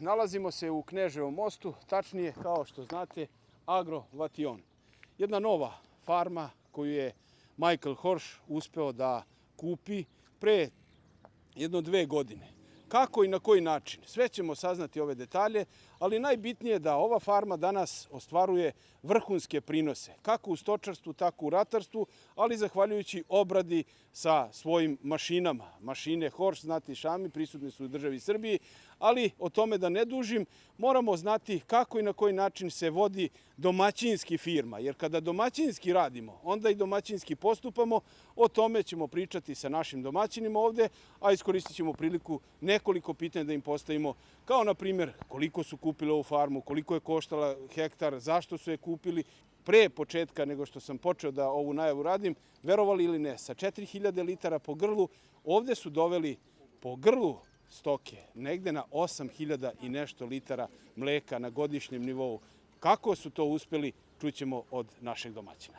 nalazimo se u Kneževom mostu, tačnije, kao što znate, Agrovation. Jedna nova farma koju je Michael Horsch uspeo da kupi pre 1-2 godine. Kako i na koji način? Sve ćemo saznati ove detalje, ali najbitnije je da ova farma danas ostvaruje vrhunske prinose, kako u stočarstvu, tako u ratarstvu, ali zahvaljujući obradi sa svojim mašinama. Mašine Horsch, znate i sami, prisutne su u državi Srbiji, ali o tome da ne dužim, moramo znati kako i na koji način se vodi domaćinski firma, jer kada domaćinski radimo, onda i domaćinski postupamo. O tome ćemo pričati sa našim domaćinima ovde, a iskoristit ćemo priliku nekoliko pitanja da im postavimo, kao na primjer koliko su kupili ovu farmu, koliko je koštala hektar, zašto su je kupili. Pre početka nego što sam počeo da ovu najavu radim, verovali ili ne, sa 4000 litara po grlu, ovde su doveli po grlu stoke negde na 8000 i nešto litara mleka na godišnjem nivou. Kako su to uspeli, čućemo od našeg domaćina.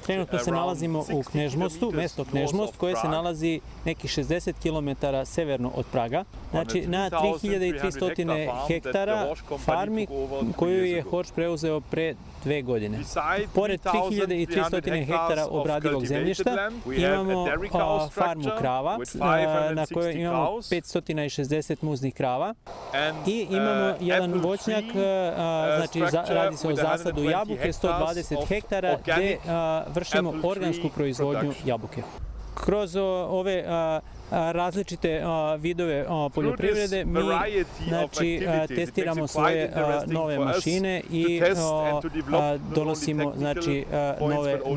Trenutno se nalazimo u Knežmostu, mesto Knežmost, koje se nalazi nekih 60 km severno od Praga. Znači na 3300 hektara farmi koju je Horsch preuzeo pre 2 godine. Pored 3300 hektara obradivog zemljišta imamo farmu krava na kojoj imamo 560 muznih krava i imamo jedan voćnjak, znači radi se o zasadu jabuke, 120 hektara gde vršimo organsku proizvodnju jabuke. Kroz ove različite vidove poljoprivrede mi testiramo svoje nove mašine i donosimo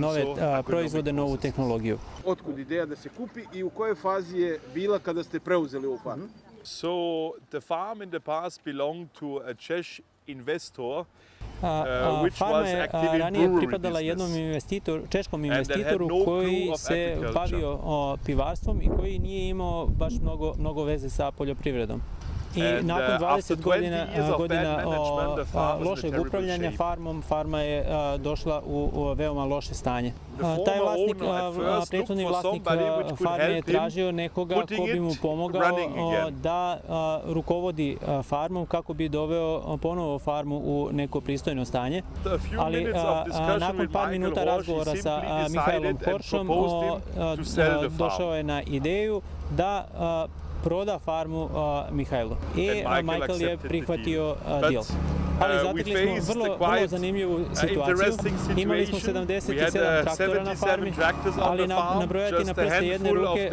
nove proizvode, novu tehnologiju. Otkud ideja da se kupi i u kojoj fazi je bila kada ste preuzeli ovu farmu? The farm in the past belonged to a Czech investor. Farma je ranije pripadala jednom češkom investitoru koji se bavio pivarstvom i koji nije imao baš mnogo veze sa poljoprivredom. I nakon 20 godina lošeg upravljanja farmom, farma je došla u veoma loše stanje. Taj prethodni vlasnik farme je tražio nekoga ko bi mu pomogao da rukovodi farmom kako bi doveo ponovo farmu u neko pristojno stanje. Ali nakon par minuta razgovora sa Michaelom Horschom došao je na ideju da proda farmu Mihajlu. I Michael je prihvatio deal. Ali zatekli smo vrlo zanimljivu situaciju. Imali smo 77 traktora na farmi, ali nabrojati na prste jedne ruke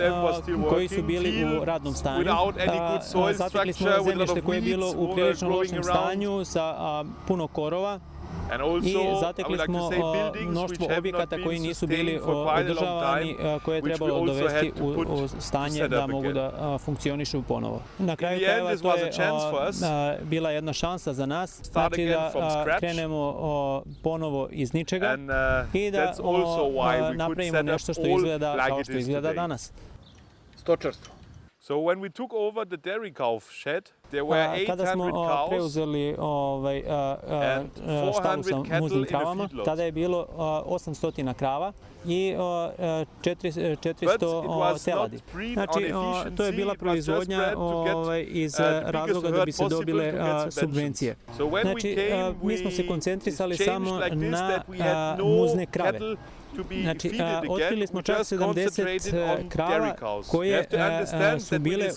koji su bili u radnom stanju. Zatekli smo zemljište koje je bilo u prilično lošem stanju sa puno korova. I zatekli smo mnoštvo objekata koji nisu bili održavani, koje je trebalo dovesti u stanje da mogu da funkcionišu ponovo. Na kraju krajeva to je bila jedna šansa za nas, znači da krenemo ponovo iz ničega i da napravimo nešto što izgleda kao što izgleda danas. Stočarstvo. Kada smo preuzeli štalu sa muznim kravama, tada je bilo 800 krava i 400 teladi. Znači, to je bila proizvodnja iz razloga da bi se dobile subvencije. Znači, mi smo se koncentrisali samo na muzne krave. Znači, otkrili smo čak 70 krava koje su bile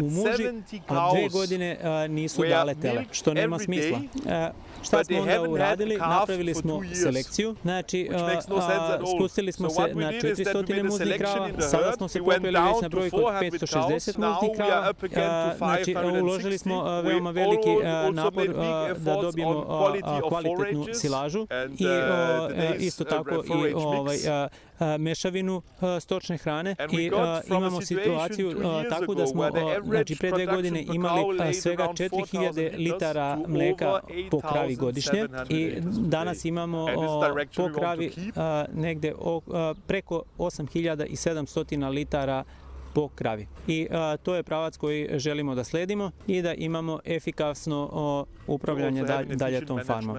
u muži, a 2 godine nisu dale tele, što nema smisla. Šta smo onda uradili? Napravili smo selekciju, znači spustili smo se na 400 muznih krava, sada smo se popeli već na brojku od 560 muznih krava, znači uložili smo veoma veliki napor da dobijemo kvalitetnu silažu i isto tako i mešavinu stočne hrane i imamo situaciju tako da smo pre 2 godine imali svega 4000 litara mleka po kravi godišnje i danas imamo po kravi negde preko 8700 litara po kravi. I to je pravac koji želimo da sledimo i da imamo efikasno upravljanje dalje tom farmom.